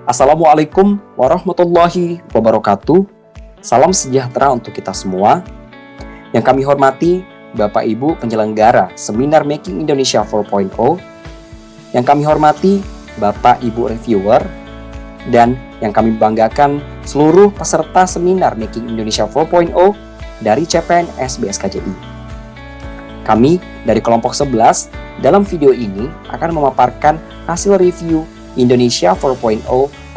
Assalamualaikum warahmatullahi wabarakatuh. Salam sejahtera untuk kita semua. Yang kami hormati Bapak Ibu penyelenggara Seminar Making Indonesia 4.0, yang kami hormati Bapak Ibu reviewer, dan yang kami banggakan seluruh peserta Seminar Making Indonesia 4.0 dari CPNS BSKJI. Kami dari kelompok 11 dalam video ini akan memaparkan hasil review Indonesia 4.0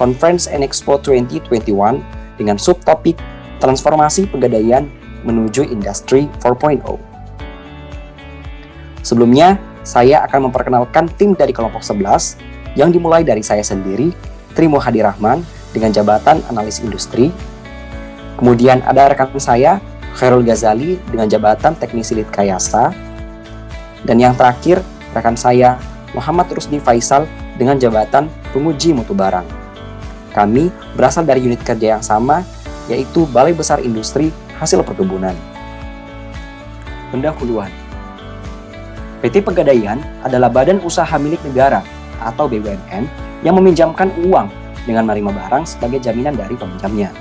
Conference and Expo 2021 dengan subtopik transformasi pegadaian menuju industri 4.0. Sebelumnya, saya akan memperkenalkan tim dari kelompok 11 yang dimulai dari saya sendiri, Tri Muhadi Rahman, dengan jabatan analis industri. Kemudian ada rekan saya, Khairul Ghazali, dengan jabatan teknisi lead Kayasa. Dan yang terakhir, rekan saya, Muhammad Rusdi Faisal, dengan jabatan penguji mutu barang. Kami berasal dari unit kerja yang sama, yaitu Balai Besar Industri Hasil Perkebunan. Pendahuluan. PT Pegadaian adalah badan usaha milik negara atau BUMN yang meminjamkan uang dengan menerima barang sebagai jaminan dari peminjamnya.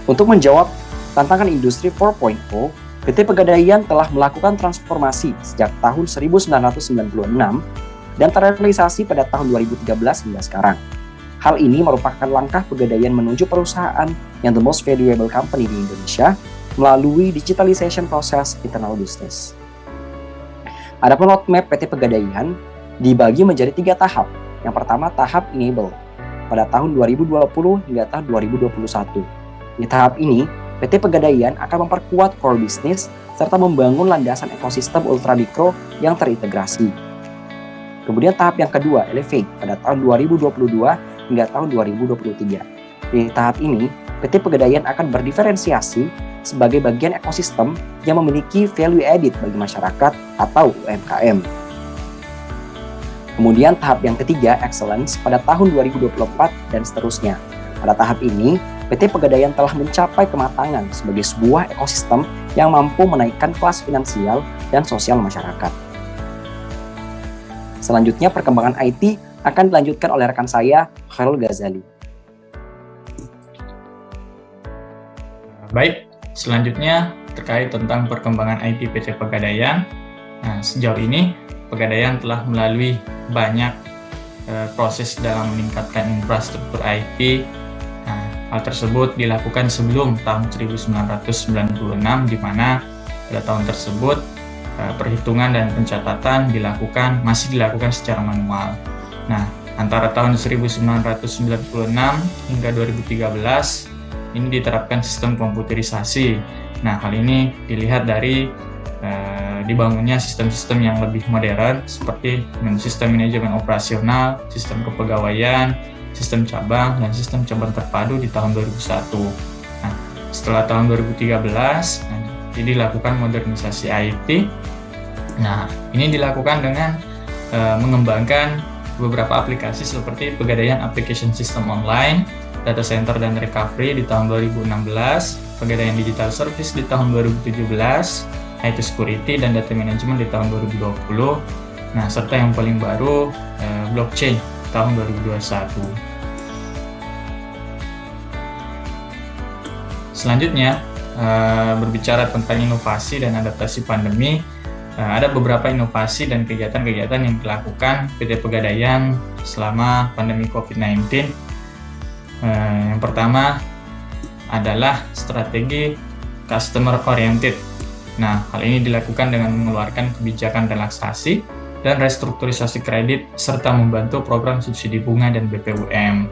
Untuk menjawab tantangan industri 4.0, PT Pegadaian telah melakukan transformasi sejak tahun 1996 dan terrealisasi pada tahun 2013 hingga sekarang. Hal ini merupakan langkah Pegadaian menuju perusahaan yang the most valuable company di Indonesia melalui digitalization proses internal business. Adapun roadmap PT Pegadaian dibagi menjadi 3 tahap. Yang pertama, tahap enable pada tahun 2020 hingga tahun 2021. Di tahap ini, PT Pegadaian akan memperkuat core business serta membangun landasan ekosistem ultramikro yang terintegrasi. Kemudian tahap yang kedua, elevate pada tahun 2022 hingga tahun 2023. Di tahap ini, PT Pegadaian akan berdiferensiasi sebagai bagian ekosistem yang memiliki value added bagi masyarakat atau UMKM. Kemudian tahap yang ketiga, excellence pada tahun 2024 dan seterusnya. Pada tahap ini, PT Pegadaian telah mencapai kematangan sebagai sebuah ekosistem yang mampu menaikkan kelas finansial dan sosial masyarakat. Selanjutnya, perkembangan IT akan dilanjutkan oleh rekan saya, Khairul Ghazali. Baik, selanjutnya terkait tentang perkembangan IT PT Pegadaian. Nah, sejauh ini Pegadaian telah melalui banyak proses dalam meningkatkan infrastruktur IT. Nah, hal tersebut dilakukan sebelum tahun 1996, di mana pada tahun tersebut perhitungan dan pencatatan masih dilakukan secara manual. Nah, antara tahun 1996 hingga 2013 ini diterapkan sistem komputerisasi. Nah, hal ini dilihat dari dibangunnya sistem-sistem yang lebih modern seperti sistem manajemen operasional, sistem kepegawaian, sistem cabang, dan sistem cabang terpadu di tahun 2001. Nah, setelah tahun 2013, ini dilakukan modernisasi IT. Nah, ini dilakukan dengan mengembangkan beberapa aplikasi seperti Pegadaian Application System Online, Data Center dan Recovery di tahun 2016, Pegadaian Digital Service di tahun 2017, IT Security dan Data Management di tahun 2020, nah serta yang paling baru Blockchain tahun 2021. Selanjutnya, berbicara tentang inovasi dan adaptasi pandemi, ada beberapa inovasi dan kegiatan-kegiatan yang dilakukan PT Pegadaian selama pandemi COVID-19. Yang pertama adalah strategi customer oriented. Nah, hal ini dilakukan dengan mengeluarkan kebijakan relaksasi dan restrukturisasi kredit serta membantu program subsidi bunga dan BPUM,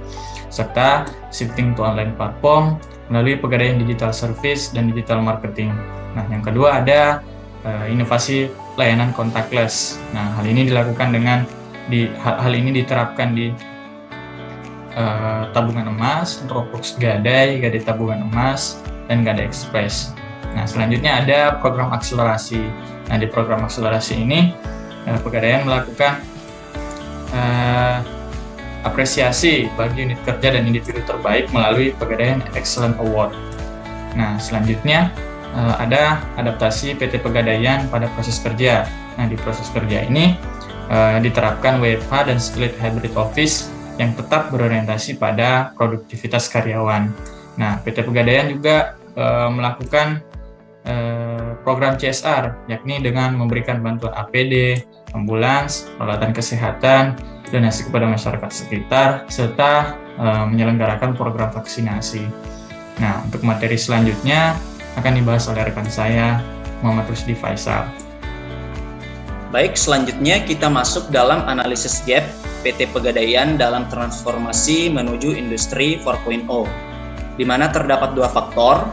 serta shifting to online platform melalui Pegadaian Digital Service dan Digital Marketing. Nah, yang kedua ada inovasi layanan contactless. Nah, hal ini dilakukan hal ini diterapkan di tabungan emas, Dropbox Gadai tabungan emas, dan Gadai Express. Nah, selanjutnya ada program akselerasi. Nah, di program akselerasi ini Pegadaian melakukan apresiasi bagi unit kerja dan individu terbaik melalui Pegadaian Excellent Award. Nah, selanjutnya ada adaptasi PT Pegadaian pada proses kerja. Nah, di proses kerja ini diterapkan WFH dan split hybrid office yang tetap berorientasi pada produktivitas karyawan. Nah, PT Pegadaian juga melakukan program CSR, yakni dengan memberikan bantuan APD, ambulans, peralatan kesehatan, donasi kepada masyarakat sekitar, serta menyelenggarakan program vaksinasi. Nah, untuk materi selanjutnya akan dibahas oleh rekan saya, Muhammad Rusdi Faisal. Baik, selanjutnya kita masuk dalam analisis gap PT Pegadaian dalam transformasi menuju industri 4.0, di mana terdapat dua faktor.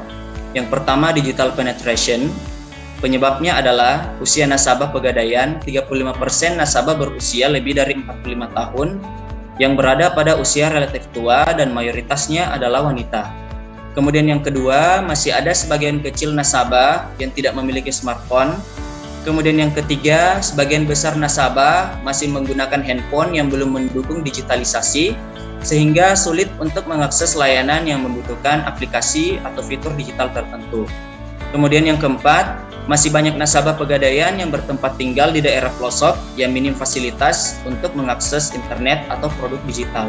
Yang pertama, digital penetration. Penyebabnya adalah usia nasabah Pegadaian, 35% nasabah berusia lebih dari 45 tahun yang berada pada usia relatif tua dan mayoritasnya adalah wanita. Kemudian yang kedua, masih ada sebagian kecil nasabah yang tidak memiliki smartphone. Kemudian yang ketiga, sebagian besar nasabah masih menggunakan handphone yang belum mendukung digitalisasi, sehingga sulit untuk mengakses layanan yang membutuhkan aplikasi atau fitur digital tertentu. Kemudian yang keempat, masih banyak nasabah Pegadaian yang bertempat tinggal di daerah pelosok yang minim fasilitas untuk mengakses internet atau produk digital.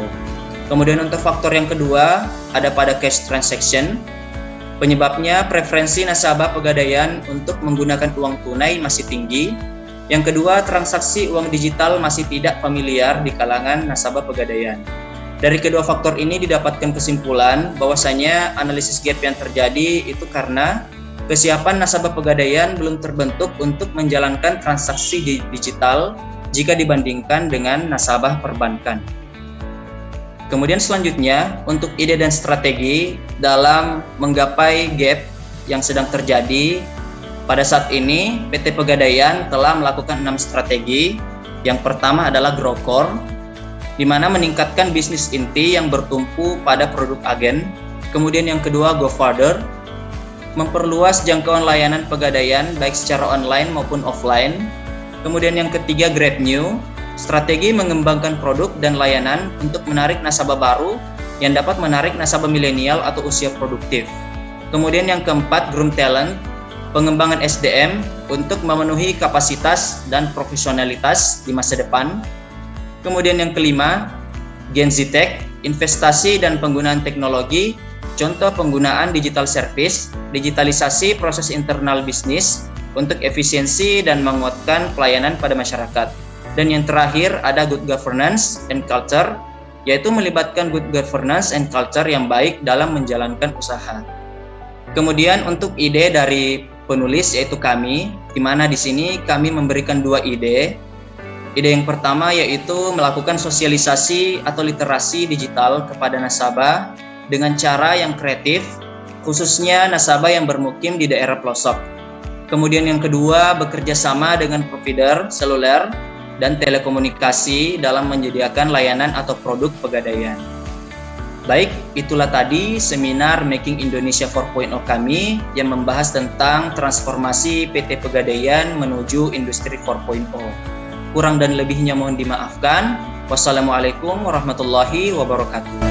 Kemudian untuk faktor yang kedua, ada pada cash transaction. Penyebabnya preferensi nasabah Pegadaian untuk menggunakan uang tunai masih tinggi. Yang kedua, transaksi uang digital masih tidak familiar di kalangan nasabah Pegadaian. Dari kedua faktor ini didapatkan kesimpulan bahwasanya analisis gap yang terjadi itu karena kesiapan nasabah Pegadaian belum terbentuk untuk menjalankan transaksi digital jika dibandingkan dengan nasabah perbankan. Kemudian selanjutnya, untuk ide dan strategi dalam menggapai gap yang sedang terjadi, pada saat ini PT Pegadaian telah melakukan 6 strategi. Yang pertama adalah Grow Core, di mana meningkatkan bisnis inti yang bertumpu pada produk agen. Kemudian yang kedua, Go Further, memperluas jangkauan layanan Pegadaian baik secara online maupun offline. Kemudian yang ketiga, Grab New, strategi mengembangkan produk dan layanan untuk menarik nasabah baru yang dapat menarik nasabah milenial atau usia produktif. Kemudian yang keempat, Groom Talent, pengembangan SDM untuk memenuhi kapasitas dan profesionalitas di masa depan. Kemudian yang kelima, Gen Z Tech, investasi dan penggunaan teknologi, contoh penggunaan digital service, digitalisasi proses internal bisnis untuk efisiensi dan menguatkan pelayanan pada masyarakat. Dan yang terakhir ada Good Governance and Culture, yaitu melibatkan good governance and culture yang baik dalam menjalankan usaha. Kemudian untuk ide dari penulis yaitu kami, di mana di sini kami memberikan 2 ide. Ide yang pertama yaitu melakukan sosialisasi atau literasi digital kepada nasabah dengan cara yang kreatif, khususnya nasabah yang bermukim di daerah pelosok. Kemudian yang kedua, bekerja sama dengan provider seluler dan telekomunikasi dalam menyediakan layanan atau produk Pegadaian. Baik, itulah tadi seminar Making Indonesia 4.0 kami yang membahas tentang transformasi PT Pegadaian menuju industri 4.0. Kurang dan lebihnya mohon dimaafkan. Wassalamualaikum warahmatullahi wabarakatuh.